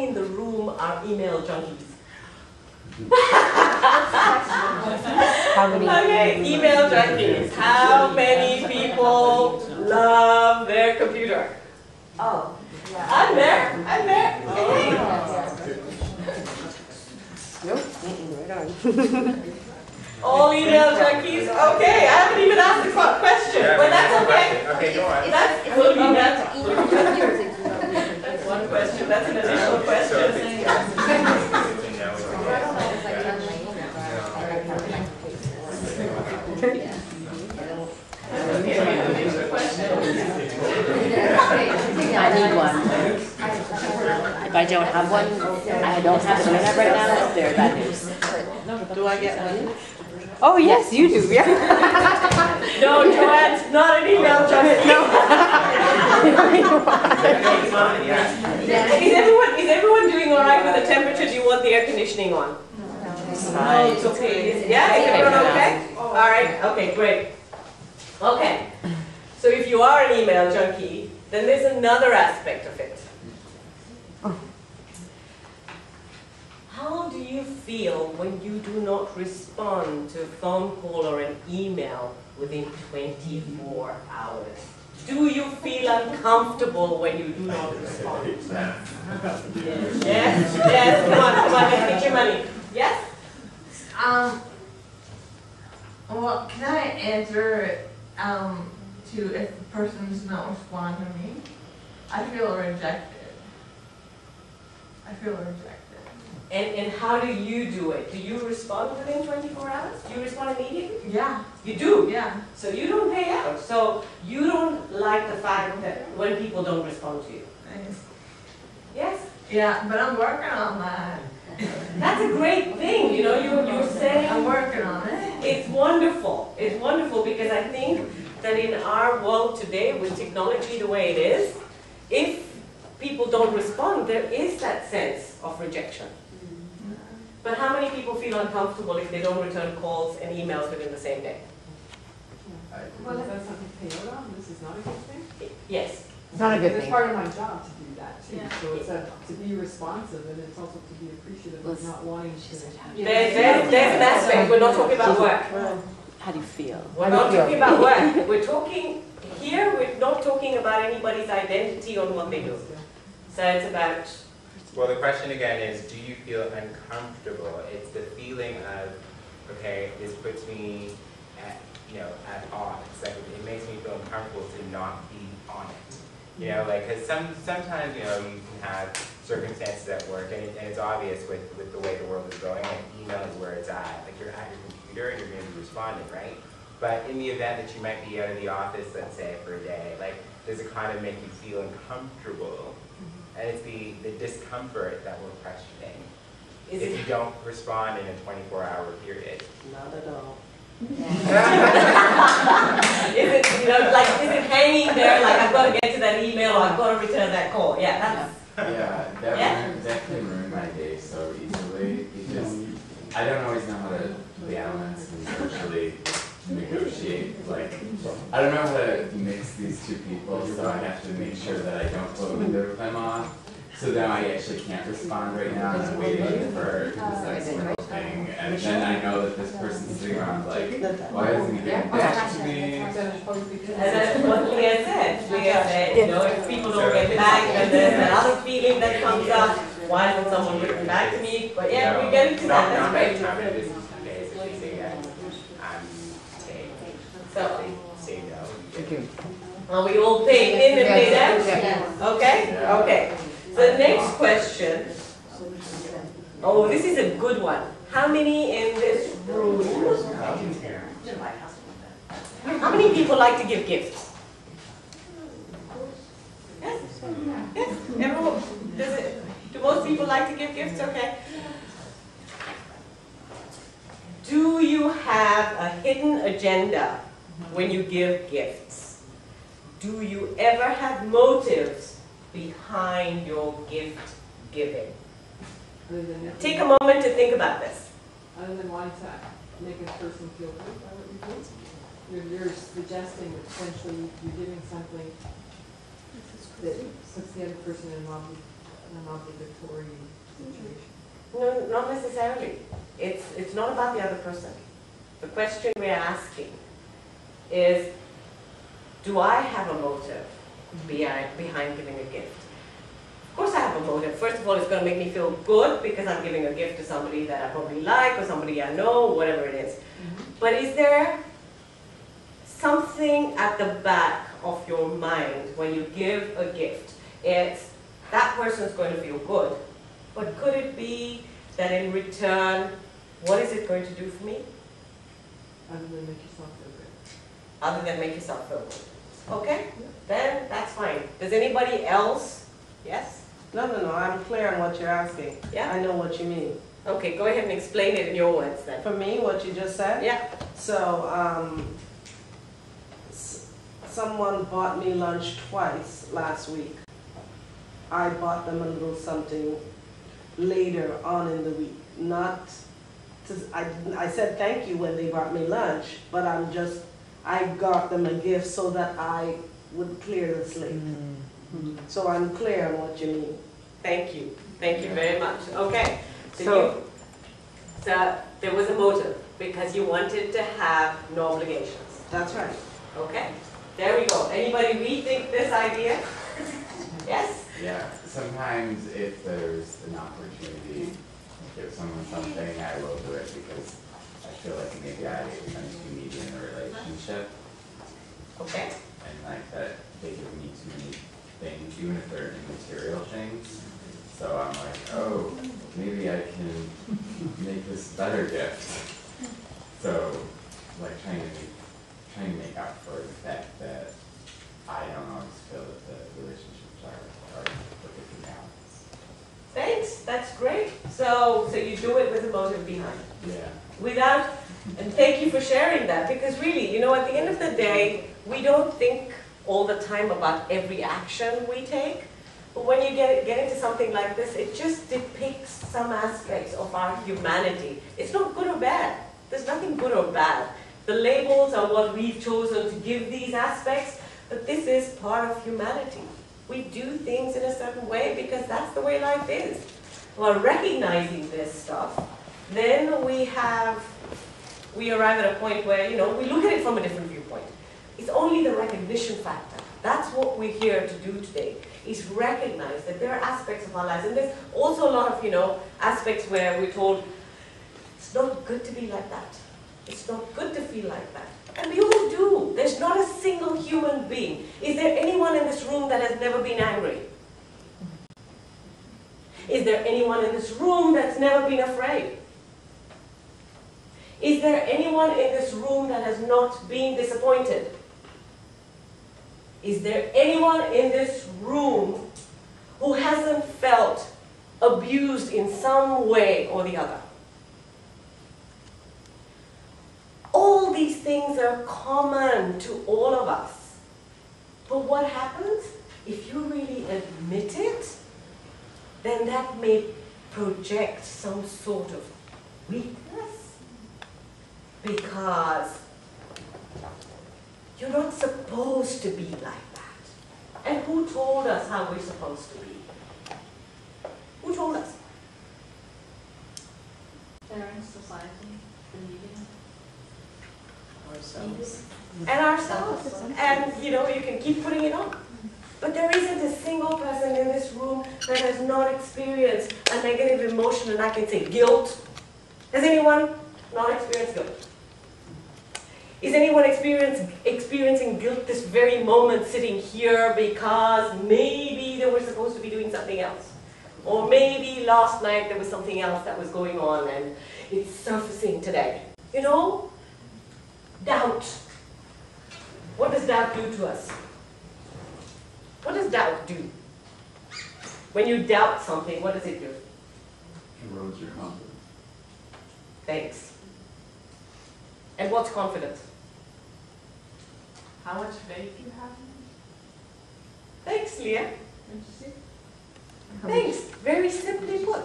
in the room are email junkies? How many? Okay, email junkies. How many people love their computer? Oh, yeah. I'm there. I'm there. Hey. Nope. Right on. All email junkies? Okay, I haven't even asked the question, but that's okay. Okay, go on. That's one question. That's an additional question. I need one. If I don't have one, I don't have the internet right now, it's very bad news. Do I get one? Oh, yes, you do, yeah. No, Joanne's not an email junkie. No. Is everyone doing all right with the temperature? Do you want the air conditioning on? Fine. It's okay. Yeah, is everyone okay? All right, okay, great. Okay, so if you are an email junkie, then there's another aspect of it. How do you feel when you do not respond to a phone call or an email within 24 hours? Do you feel uncomfortable when you do not respond? Yes, yes, come on, let's get your money. Yes? Well, can I answer to if the person does not respond to me? I feel rejected. I feel rejected. And how do you do it? Do you respond within 24 hours? Do you respond immediately? Yeah. You do? Yeah. So you don't pay out. So you don't like the fact that when people don't respond to you. Nice. Yes? Yeah, but I'm working on that. That's a great thing, you know, you're saying. I'm working on it. It's wonderful. It's wonderful because I think that in our world today, with technology the way it is, if people don't respond, there is that sense of rejection. But how many people feel uncomfortable if they don't return calls and emails within the same day? Well, that's something to pay out on. This is not a good thing. Yes. It's not a good It's thing. part of my job to do that too. Yeah. So it's to be responsive, and it's also to be appreciative of not wanting to. There's an aspect. We're not talking about work. How do you feel? We're not talking about work. We're talking here. We're not talking about anybody's identity on what they do. So it's about. Well, the question again is, do you feel uncomfortable? It's the feeling of, okay, this puts me at, at odds. Like it makes me feel uncomfortable to not be on it. You know, like, because sometimes, you can have circumstances at work, and it's obvious with the way the world is going, like email is where it's at. Like you're at your computer and you're going to be responding, right? But in the event that you might be out of the office, let's say, for a day, like, does it kind of make you feel uncomfortable? And it's the discomfort that we're questioning. If you don't respond in a 24-hour period. Not at all. Is it, is it hanging there like I've got to get to that email or I've got to return that call? Yeah, that's. Yeah, that can ruin my day so easily because I don't always know how to balance and socially negotiate. Like, I don't know how to mix these two people, so I have to make sure that I don't blow either of them off. So now I actually can't respond right now, and I'm waiting for this next little thing. And then I know that this person's sitting around like, why isn't he getting back to me? And that's what Leah said. Leah said, if people don't get back, then there's another feeling that comes up. Why hasn't someone written back to me? But yeah, we're getting to that. That's great. So, say no. are we all paid in and paid out? Okay? Okay. The next question. Oh, this is a good one. How many in this room? How many people like to give gifts? Yes? Yes? Everyone? Do most people like to give gifts? Okay. Do you have a hidden agenda when you give gifts? Do you ever have motives behind your gift giving? Take a moment to think about this. Other than wanting to make a person feel good by what you do, you're suggesting that potentially you're giving something that puts the other person in love with an obligatory situation. No, not necessarily. It's not about the other person. The question we're asking is, do I have a motive behind giving a gift? Of course I have a motive. First of all, it's going to make me feel good because I'm giving a gift to somebody that I probably like or somebody I know, whatever it is. But is there something at the back of your mind when you give a gift? It's that person's going to feel good, but could it be that in return, what is it going to do for me? Other than make yourself feel good. Other than make yourself feel good. Okay, then that's fine. Does anybody else? Yes? No, I'm clear on what you're asking. Yeah? I know what you mean. Okay, go ahead and explain it in your words then. For me, what you just said? Yeah. So, someone bought me lunch twice last week. I bought them a little something later on in the week. Not to, I said thank you when they brought me lunch, but I got them a gift so that I would clear the slate. So I'm clear on what you mean. Thank you. Thank you very much. Okay. So there was a motive because you wanted to have no obligations. That's right. Okay. There we go. Anybody rethink this idea? Yes? Yeah, sometimes if there's an opportunity to give someone something, I will do it because I feel like maybe I'm too needy in a relationship. Okay. And like that they give me too many things, even if they're immaterial things. So I'm like, oh, maybe I can make this better gift. So like trying to make up for the fact that I don't always feel that the relationships are perfectly balanced. Thanks. That's great. So you do it with a motive behind. Yeah. And thank you for sharing that, because really, you know, at the end of the day, we don't think all the time about every action we take. But when you get into something like this, it just depicts some aspects of our humanity. It's not good or bad. There's nothing good or bad. The labels are what we've chosen to give these aspects, but this is part of humanity. We do things in a certain way because that's the way life is. While recognizing this stuff, then we arrive at a point where, you know, we look at it from a different viewpoint. It's only the recognition factor. That's what we're here to do today, is recognize that there are aspects of our lives. And there's also a lot of, you know, aspects where we're told, it's not good to be like that. It's not good to feel like that. And we all do. There's not a single human being. Is there anyone in this room that has never been angry? Is there anyone in this room that's never been afraid? Is there anyone in this room that has not been disappointed? Is there anyone in this room who hasn't felt abused in some way or the other? All these things are common to all of us. But what happens? If you really admit it, then that may project some sort of weakness. Because you're not supposed to be like that. And who told us how we're supposed to be? Who told us? Parents, society, the media. Ourselves. And ourselves. And, you know, you can keep putting it on. But there isn't a single person in this room that has not experienced a negative emotion, and I can say guilt. Has anyone not experienced guilt? Is anyone experiencing guilt this very moment sitting here because maybe they were supposed to be doing something else? Or maybe last night there was something else that was going on and it's surfacing today? You know? Doubt. What does doubt do to us? What does doubt do? When you doubt something, what does it do? Erodes your confidence. Thanks. And what's confidence? How much faith you have in me? Thanks, Leah. Don't you see? Thanks. Very simply put.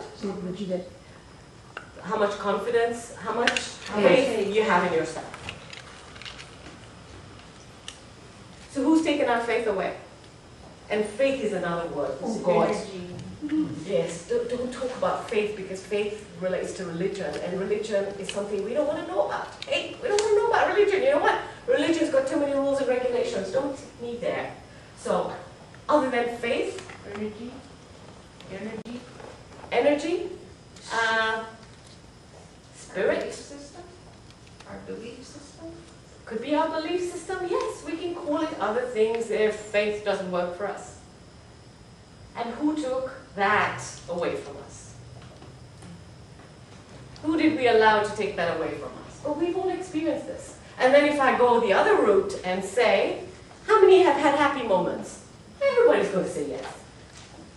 How much confidence, how much faith you have in yourself. So who's taken our faith away? And faith is another word. Oh God. Yes, don't talk about faith, because faith relates to religion, and religion is something we don't want to know about. Hey, we don't want to know about religion. You know what? Religion's got too many rules and regulations. Don't take me there. So, other than faith, energy, spirit, System? Our belief system? could be our belief system. Yes, we can call it other things if faith doesn't work for us. And who took that away from us? Who did we allow to take that away from us? Well, we've all experienced this. And then if I go the other route and say, how many have had happy moments? Everybody's going to say yes.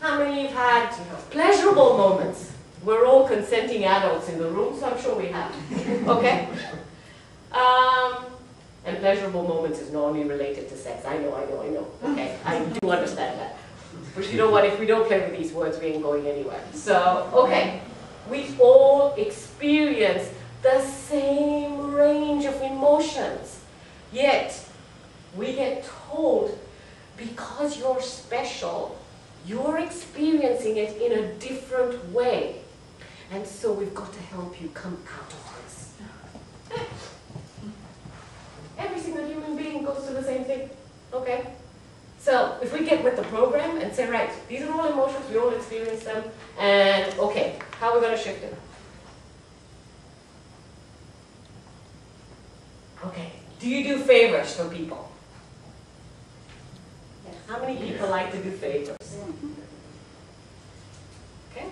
How many have had pleasurable moments? We're all consenting adults in the room, so I'm sure we have. Okay? And pleasurable moments is normally related to sex. I know. Okay, I do understand that. But you know what, if we don't play with these words, we ain't going anywhere. So, okay, we all experience the same range of emotions. Yet, we get told, because you're special, you're experiencing it in a different way. And so we've got to help you come out of this. Every single human being goes through the same thing, okay? So if we get with the program and say, right, these are all emotions, we all experience them, and okay, how are we going to shift it? Okay, do you do favors for people? Yes. How many people like to do favors? Okay?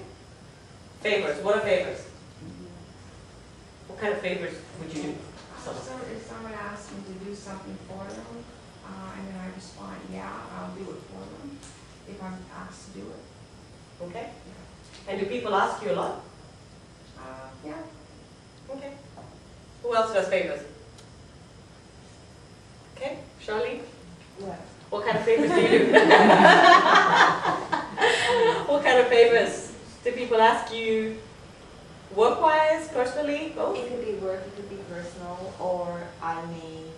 Favors, what are favors? What kind of favors would you do? So if someone asks me to do something for them, and then I respond, yeah, I'll do it for them, if I'm asked to do it. Okay? And do people ask you a lot? Yeah. Okay. Who else does favors? Okay, Charlene? Yeah. What kind of favors do you do? What kind of favors do people ask you? Work-wise, personally, both? It could be work, it could be personal, or I may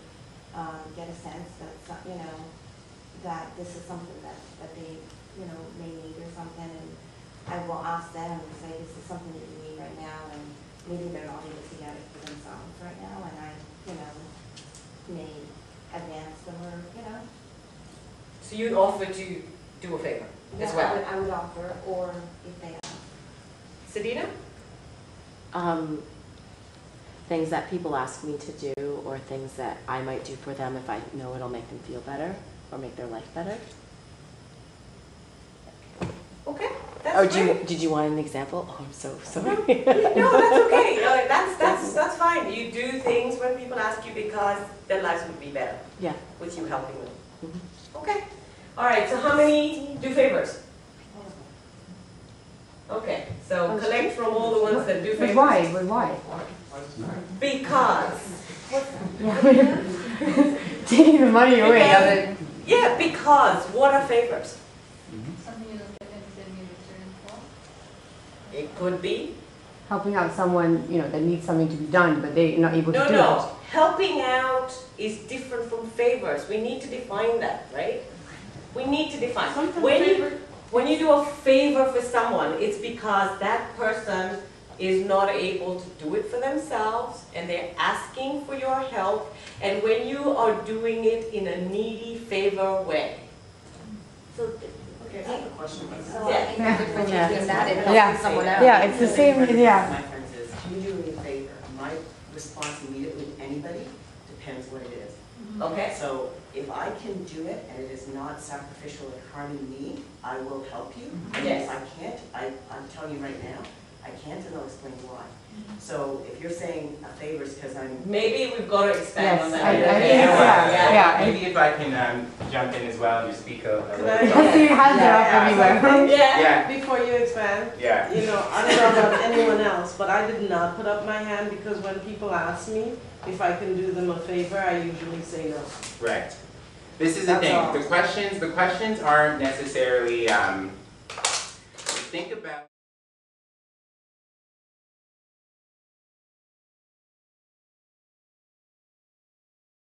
get a sense that, you know, that this is something that they, you know, may need or something, and I will ask them and say, this is something that you need right now, and maybe they're not able to get it for themselves right now, and I, you know, may advance them or, you know. So you'd offer to do a favor as well? I would offer, or if they ask. Sadina? Things that people ask me to do, or things that I might do for them if I know it'll make them feel better or make their life better. Okay, that's great. Did you want an example? Oh, I'm so sorry. No, that's okay. That's fine. You do things when people ask you because their lives would be better. Yeah. With you helping them. Mm-hmm. Okay. All right, so how many do favors? Okay, so collect from all the ones that do favors. But why? Because. Taking the money away doesn't. Yeah, because. What are favors? Something you don't get anything in return for? It could be. Helping out someone, you know, that needs something to be done, but they're not able to do it. No. Helping out is different from favors. We need to define that, right? We need to define. When you do a favor for someone, it's because that person is not able to do it for themselves and they're asking for your help, and when you are doing it in a needy favor way. So, Okay, I have a question. so I think the difference between that and helping Yeah. someone else. Yeah, it's the same, yeah. My friend says, can you do me a favor? My response immediately to anybody depends what it is. Okay. So if I can do it and it is not sacrificial and harming me, I will help you. And Yes. if I can't, I'm telling you right now, I can't, and I'll explain why. So if you're saying a favor is because I'm... Maybe we've got to expand on Yes, that. I think Yeah. yeah. Maybe if I can jump in as well and just speak a little I- bit. I see your hands are up everywhere. Yeah. Yeah, Before you expand, yeah. you know, I don't know about anyone else, but I did not put up my hand because when people ask me if I can do them a favor, I usually say no. Right. This is the That's thing. all. The questions aren't necessarily. Think about.